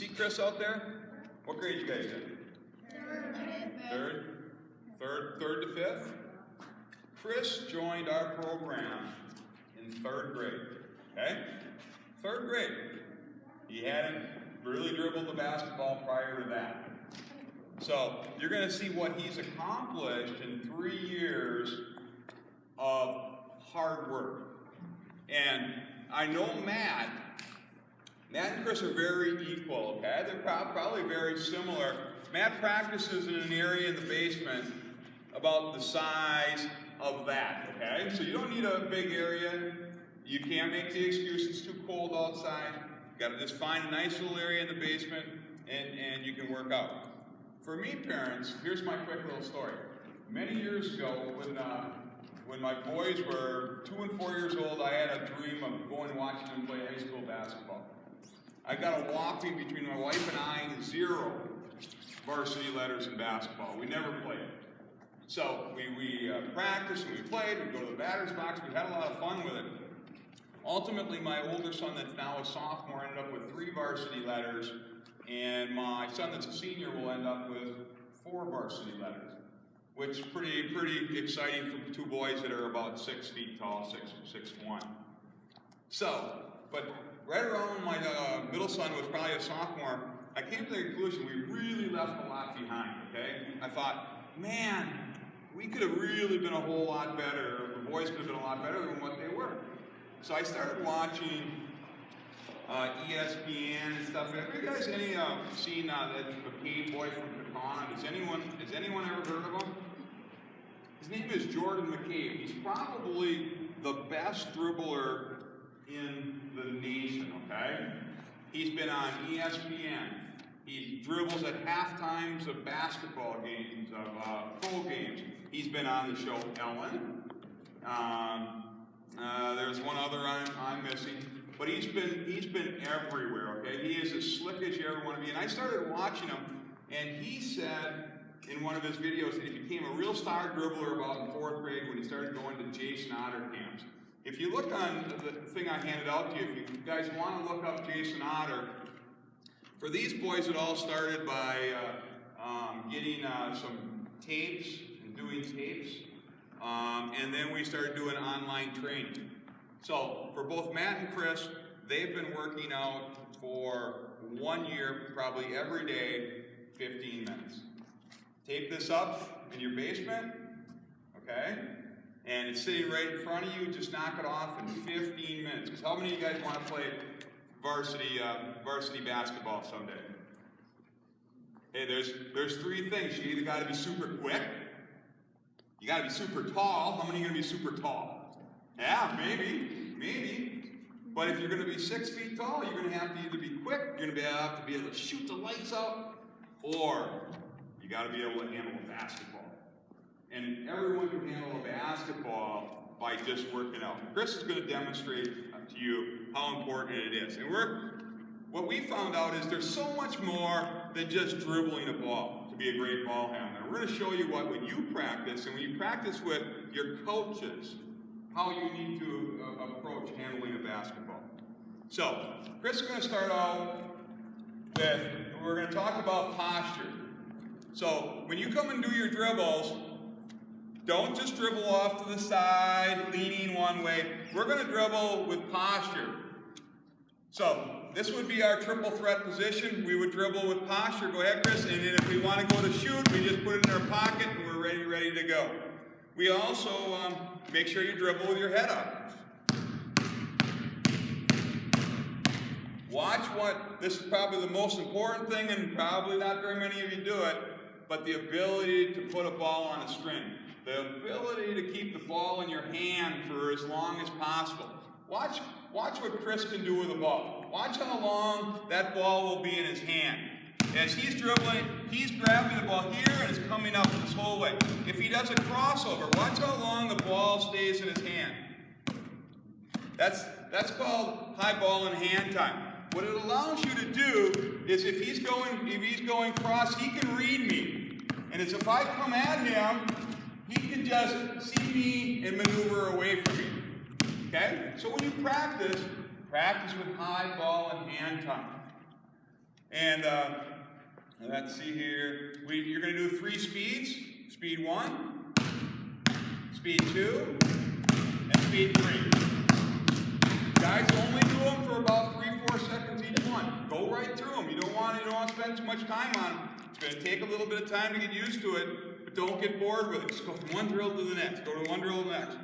see Chris out there? What grade you guys in? Third to fifth? Chris joined our program in 3rd grade, okay? 3rd grade. He hadn't really dribbled the basketball prior to that. So you're going to see what he's accomplished in 3 years of hard work. And I know Matt and Chris are very equal, okay? They're probably very similar. Matt practices in an area in the basement about the size of that, okay? So you don't need a big area. You can't make the excuse it's too cold outside. You gotta just find a nice little area in the basement and you can work out. For me, parents, here's my quick little story. Many years ago, when my boys were 2 and 4 years old, I had a dream of going and watching them play high school basketball. I got a whopping, between my wife and I, 0 varsity letters in basketball. We never played. So we practiced and we played, we'd go to the batter's box, we had a lot of fun with it. Ultimately, my older son that's now a sophomore ended up with 3 varsity letters, and my son that's a senior will end up with 4 varsity letters, which is pretty exciting for 2 boys that are about 6 feet tall, 6'1". So, but right around when my middle son was probably a sophomore, I came to the conclusion we really left a lot behind, okay? I thought, man, we could have really been a whole lot better, the boys could have been a lot better than what they were. So I started watching ESPN and stuff. Have you guys seen that McCabe boy from Pecan? Has anyone ever heard of him? His name is Jordan McCabe. He's probably the best dribbler in the nation, okay? He's been on ESPN. He dribbles at half times of basketball games, of pro games. He's been on the show Ellen. There's one other I'm missing, but he's been everywhere, okay? He is as slick as you ever want to be. And I started watching him, and he said in one of his videos that he became a real star dribbler about in 4th grade when he started going to Jason Otter camps. If you look on the thing I handed out to you, if you guys want to look up Jason Otter, for these boys it all started by getting some tapes and doing tapes, and then we started doing online training. So for both Matt and Chris, they've been working out for 1 year, probably every day, 15 minutes. Tape this up in your basement, okay? And it's sitting right in front of you. Just knock it off in 15 minutes. Because how many of you guys want to play varsity basketball someday? Hey, there's 3 things. You either got to be super quick, you got to be super tall. How many are going to be super tall? Yeah, maybe. But if you're going to be 6 feet tall, you're going to have to either be quick, you're going to have to be able to shoot the lights out, or you got to be able to handle a basketball. And everyone can handle a basketball by just working out. Chris is going to demonstrate to you how important it is. And what we found out is there's so much more than just dribbling a ball to be a great ball handler. We're going to show you what when you practice, and when you practice with your coaches, how you need to approach handling a basketball. So, Chris is going to start out with, we're going to talk about posture. So, when you come and do your dribbles, don't just dribble off to the side, leaning one way. We're going to dribble with posture. So, this would be our triple threat position. We would dribble with posture. Go ahead, Chris. And then if we want to go to shoot, we just put it in our pocket and we're ready to go. We also make sure you dribble with your head up. Watch this is probably the most important thing, and probably not very many of you do it, but the ability to put a ball on a string. The ability to keep the ball in your hand for as long as possible. Watch what Chris can do with a ball. Watch how long that ball will be in his hand. As he's dribbling, he's grabbing the ball here and it's coming up this whole way. If he does a crossover, watch how long the ball stays in his hand. That's called high ball in hand time. What it allows you to do is if he's going cross, he can read me. And it's if I come at him, he can just see me and maneuver away from me. Okay? So when you practice with high ball and hand time. And let's see here. You're going to do 3 speeds. Speed 1, speed 2, and speed 3. Guys, only do them for about 3-4 seconds each one. Go right through them. You don't want to spend too much time on them. It's going to take a little bit of time to get used to it, but don't get bored with it. Just go from one drill to the next. Go to one drill to the next.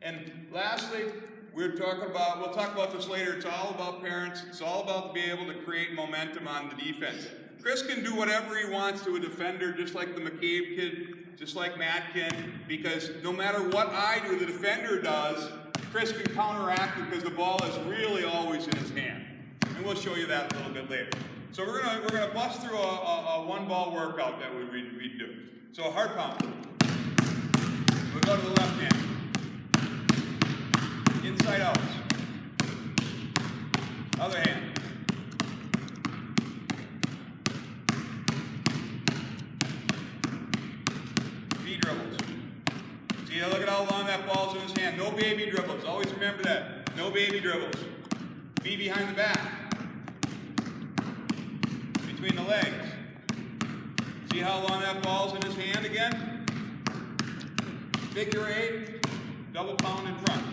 And lastly, we'll talk about this later. It's all about parents. It's all about being able to create momentum on the defense. Chris can do whatever he wants to a defender, just like the McCabe kid, just like Matt can, because no matter what I do, the defender does, Chris can counteract it because the ball is really always in his hand. And we'll show you that a little bit later. So we're gonna bust through a one-ball workout that we do. So a hard pound. We'll go to the left hand. Inside out. Other hand. Dribbles. See, look at how long that ball's in his hand. No baby dribbles. Always remember that. No baby dribbles. V behind the back. Between the legs. See how long that ball's in his hand again? Figure 8. Double pound in front.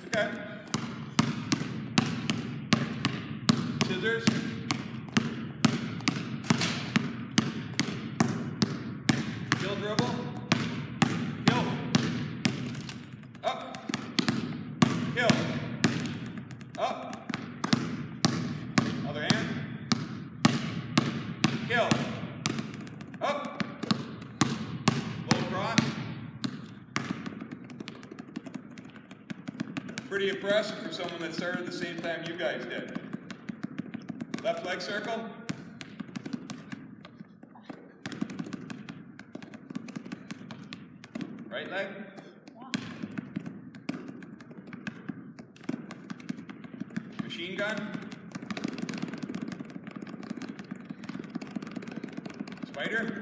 Okay. Scissors. Kill dribble. Kill. Up. Kill. Up. Other hand. Kill. Up. Low cross. Pretty impressive for someone that started the same time you guys did. Left leg circle. Right leg? Machine gun? Spider?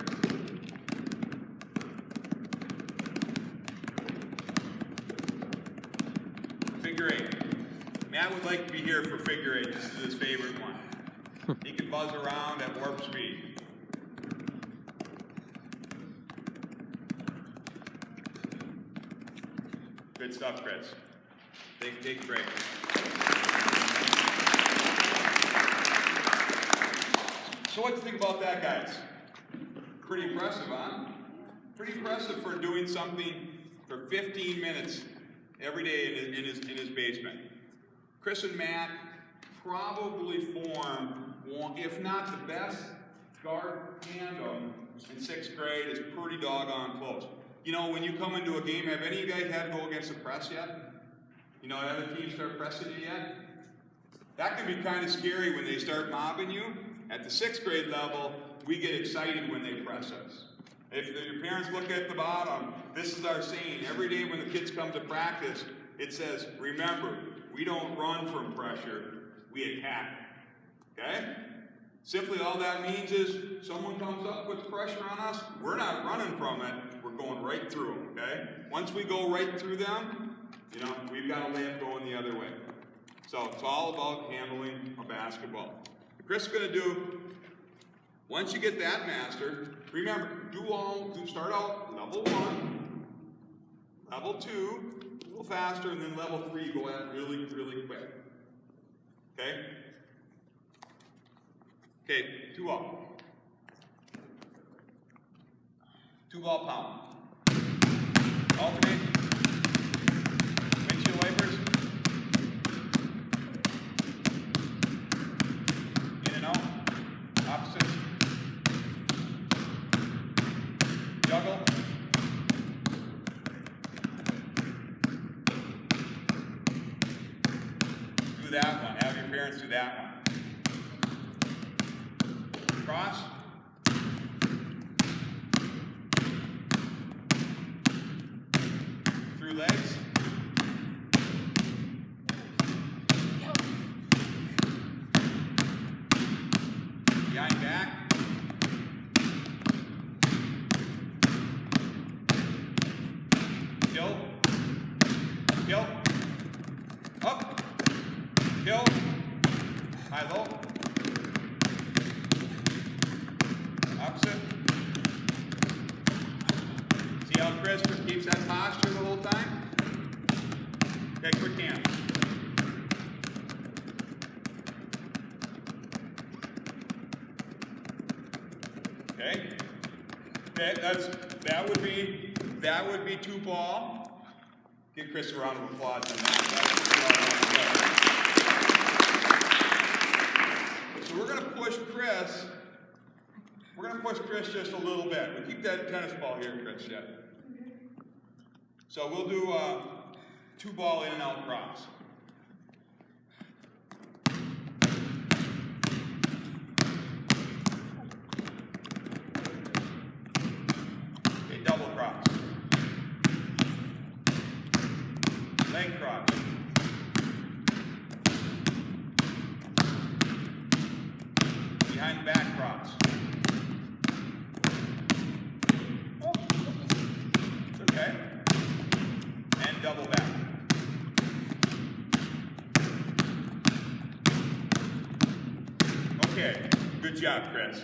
Figure 8. Matt would like to be here for figure 8. This is his favorite one. He can buzz around at warp speed. Good stuff, Chris. Take a break. So what do you think about that, guys? Pretty impressive, huh? Pretty impressive for doing something for 15 minutes every day in his basement. Chris and Matt probably form one, if not the best guard tandem in 6th grade. Is pretty doggone close. You know, when you come into a game, have any of you guys had to go against the press yet? You know, have other teams start pressing you yet? That can be kind of scary when they start mobbing you. At the 6th grade level, we get excited when they press us. If your parents look at the bottom, this is our saying. Every day when the kids come to practice, it says, remember, we don't run from pressure, we attack it. Okay? Simply all that means is someone comes up with pressure on us, we're not running from it, we're going right through them, okay? Once we go right through them, you know, we've got a layup going the other way. So it's all about handling a basketball. Chris is going to do, once you get that mastered, remember, start out level 1, level 2, a little faster, and then level 3, go at really, really quick. Okay? Okay, 2 up. 2-ball pound. Alternate. Windshield wipers. In and out. Opposite. Juggle. Do that one. Have your parents do that one. Cross. Through legs. Behind back. Kill. Kill. Up. Kill. High, low. Opposite. See how Chris keeps that posture the whole time? Okay, quick hand. Okay. Okay, that would be 2 ball. Give Chris a round of applause on that. So we're going to push Chris. We're going to push Chris just a little bit. We'll keep that tennis ball here, Chris. Yeah. So we'll do 2 ball in and out cross. Okay, double cross. Leg cross. Behind the back cross. It's okay. And double back. Okay, good job, Chris.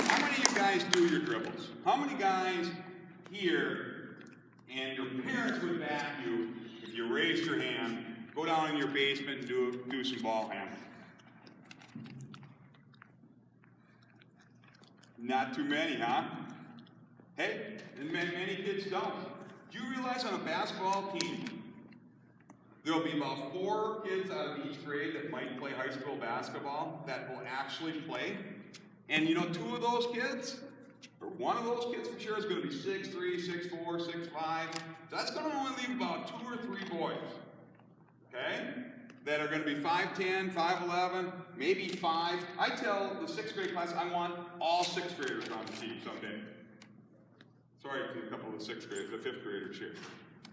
How many of you guys do your dribbles? How many guys here, and your parents would back you if you raised your hand, go down in your basement and do some ball handling? Not too many, huh? Hey, and many kids don't. Do you realize on a basketball team, there'll be about 4 kids out of each grade that might play high school basketball that will actually play? And you know, 2 of those kids, or 1 of those kids for sure, is going to be 6'3", 6'4", 6'5". So that's going to only leave about 2 or 3 boys, okay, that are going to be 5'10", 5'11", maybe 5. I tell the 6th grade class I want all 6th graders on the team someday. Sorry to a couple of the 6th graders, the 5th graders here.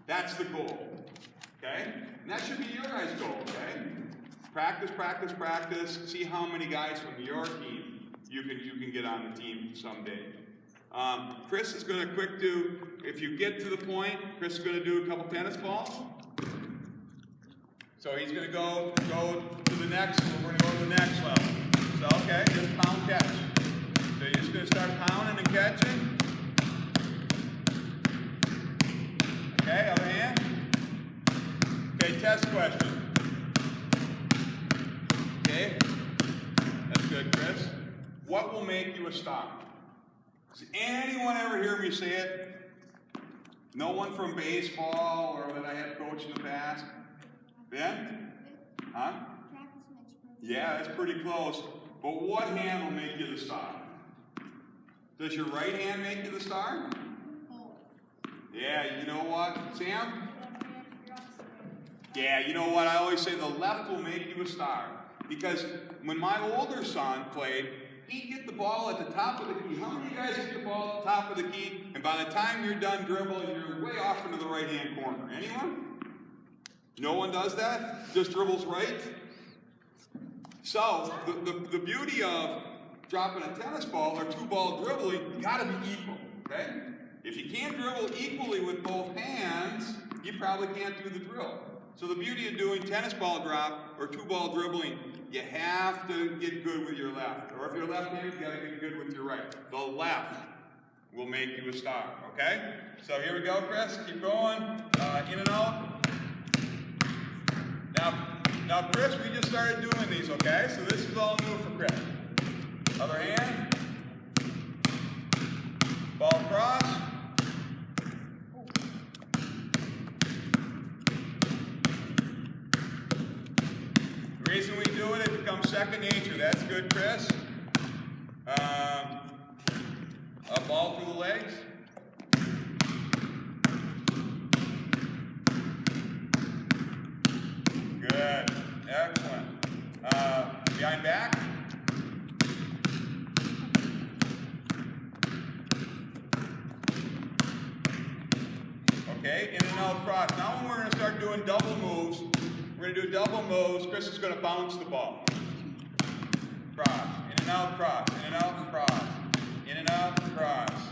That's the goal, okay? And that should be your guys' goal, okay? Practice, practice, practice. See how many guys from your team you can get on the team someday. Chris is going to quick do, if you get to the point, Chris is going to do a couple tennis balls. So he's going to go to the next, we're going to go to the next level. So, okay, just pound catch. So you're just going to start pounding and catching. Okay, other hand. Okay, test question. Okay, that's good, Chris. What will make you a star? Does anyone ever hear me say it? No one from baseball or that I had coached in the past? Ben? Huh? Yeah, that's pretty close. But what hand will make you the star? Does your right hand make you the star? Yeah, you know what, Sam? Yeah, you know what? I always say the left will make you a star. Because when my older son played, he'd get the ball at the top of the key. How many of you guys get the ball at the top of the key, and by the time you're done dribbling, you're way off into the right-hand corner? Anyone? No one does that? Just dribbles right? So, the beauty of dropping a tennis ball or 2-ball dribbling, you gotta be equal, okay? If you can't dribble equally with both hands, you probably can't do the drill. So the beauty of doing tennis ball drop or 2-ball dribbling, you have to get good with your left. Or if you're left-handed, you gotta get good with your right. The left will make you a star, okay? So here we go, Chris, keep going, in and out. Now, Chris, we just started doing these, okay? So this is all new for Chris. Other hand. Ball cross. The reason we do it becomes second nature. That's good, Chris. A ball through the legs. Good. Excellent. Behind back. Okay, in and out cross. Now when we're going to start doing double moves, we're going to do double moves. Chris is going to bounce the ball. Cross. In and out cross. In and out cross. In and out cross.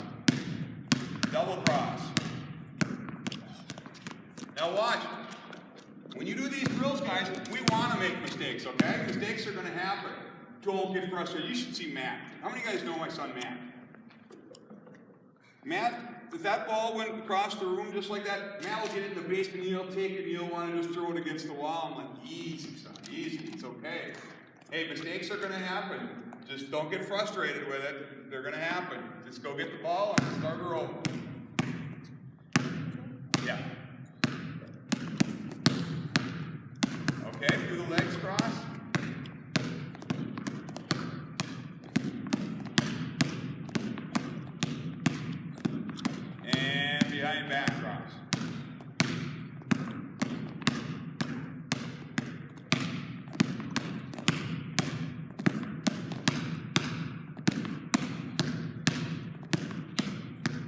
Double cross. Now watch. When you do these drills, guys, we want to make mistakes, okay? Mistakes are going to happen. Don't get frustrated. You should see Matt. How many of you guys know my son Matt? Matt, if that ball went across the room just like that, Matt will get it in the basement, he'll take it, and he'll want to just throw it against the wall. I'm like, easy, son, easy, it's okay. Hey, mistakes are going to happen. Just don't get frustrated with it. They're going to happen. Just go get the ball and start her over. Yeah. Okay, through the legs cross. And behind back cross.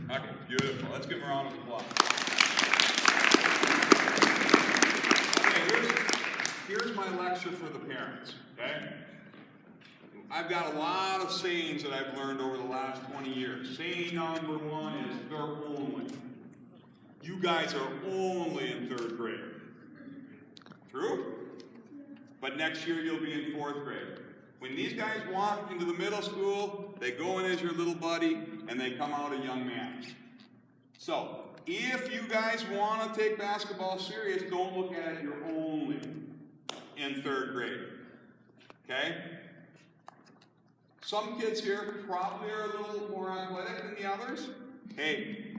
Okay, beautiful. Let's give him a round of applause. Okay, here's my lecture for the parents, okay? I've got a lot of sayings that I've learned over the last 20 years. Saying number one is, they're only. You guys are only in 3rd grade. True? But next year you'll be in 4th grade. When these guys walk into the middle school, they go in as your little buddy, and they come out a young man. So, if you guys want to take basketball serious, don't look at it, you're only in 3rd grade. Okay? Some kids here probably are a little more athletic than the others. Hey,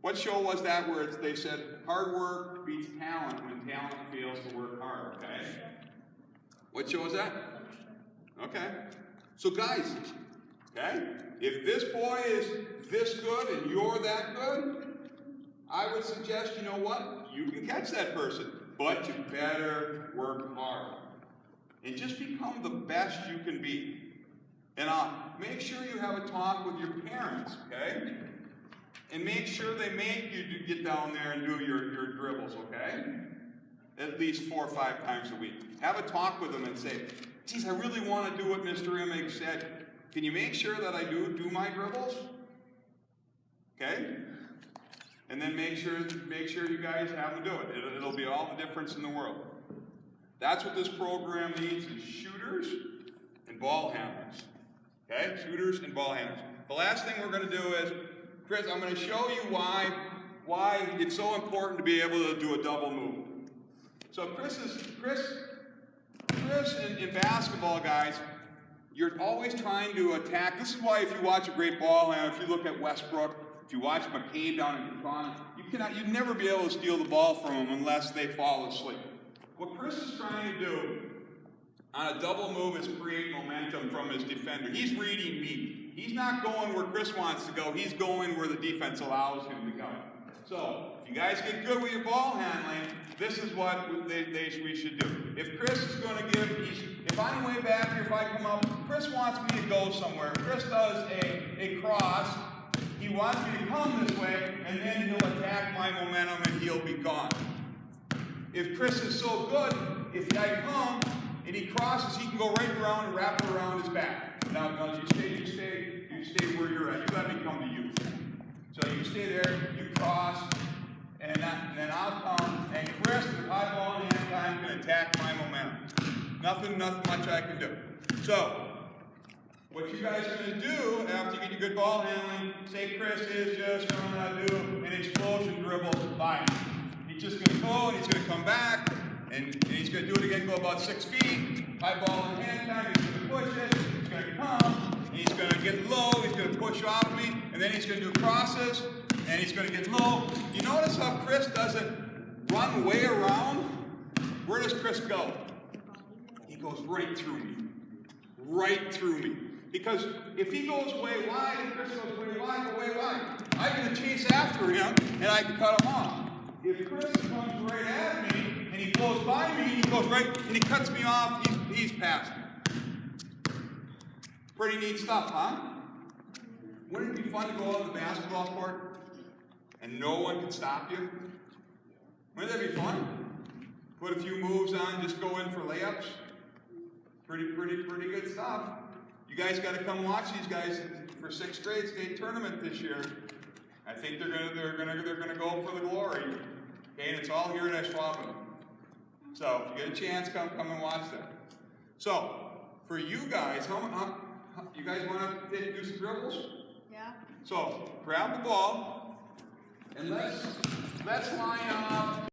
what show was that where they said hard work beats talent when talent fails to work hard, okay? What show was that? Okay. So guys, okay, if this boy is this good and you're that good, I would suggest, you know what? You can catch that person, but you better work hard. And just become the best you can be. And make sure you have a talk with your parents, okay? And make sure they make you get down there and do your dribbles, okay? At least 4 or 5 times a week. Have a talk with them and say, geez, I really want to do what Mr. Imig said. Can you make sure that I do my dribbles? Okay? And then make sure you guys have them do it. It'll be all the difference in the world. That's what this program needs, is shooters and ball handlers. Okay? Shooters and ball handlers. The last thing we're going to do is, Chris, I'm going to show you why it's so important to be able to do a double move. So Chris in basketball, guys, you're always trying to attack. This is why if you watch a great ball handler, if you look at Westbrook, if you watch McCabe down in Buchanan, you'd never be able to steal the ball from them unless they fall asleep. What Chris is trying to do on a double move is create momentum from his defender. He's reading me. He's not going where Chris wants to go. He's going where the defense allows him to go. So, if you guys get good with your ball handling, this is what we should do. If Chris is going to if I'm way back here, if I come up, Chris wants me to go somewhere. Chris does a cross. He wants me to come this way, and then he'll attack my momentum and he'll be gone. If Chris is so good, if I come and he crosses, he can go right around and wrap it around his back. Now you stay where you're at. You let me come to you. So you stay there, you cross, and then I'll come, and Chris, with high ball in hand time, can attack my momentum. Nothing much I can do. So, what you guys are going to do after you get your good ball handling, say Chris is just going to do an explosion dribble by him. He's just going to go, and he's going to come back, and he's going to do it again, go about 6 feet, high ball in hand time, he's going to push it, he's going to come, and he's going to get low, he's going to push off me, and then he's going to do crosses, and he's going to get low. You notice how Chris doesn't run way around? Where does Chris go? He goes right through me. Right through me. Because if he goes way wide, and Chris goes way wide, I'm going to chase after him, and I can cut him off. If Chris comes right at me, and he goes by me, he goes right, and he cuts me off, he's past me. Pretty neat stuff, huh? Wouldn't it be fun to go on the basketball court, and no one can stop you? Wouldn't that be fun? Put a few moves on, just go in for layups. Pretty good stuff. You guys got to come watch these guys for 6th grade state tournament this year. I think they're gonna go for the glory. Okay, and it's all here in Ashwaubenon. So if you get a chance, come and watch that. So for you guys, you guys want to do some dribbles? Yeah. So grab the ball and let's line up.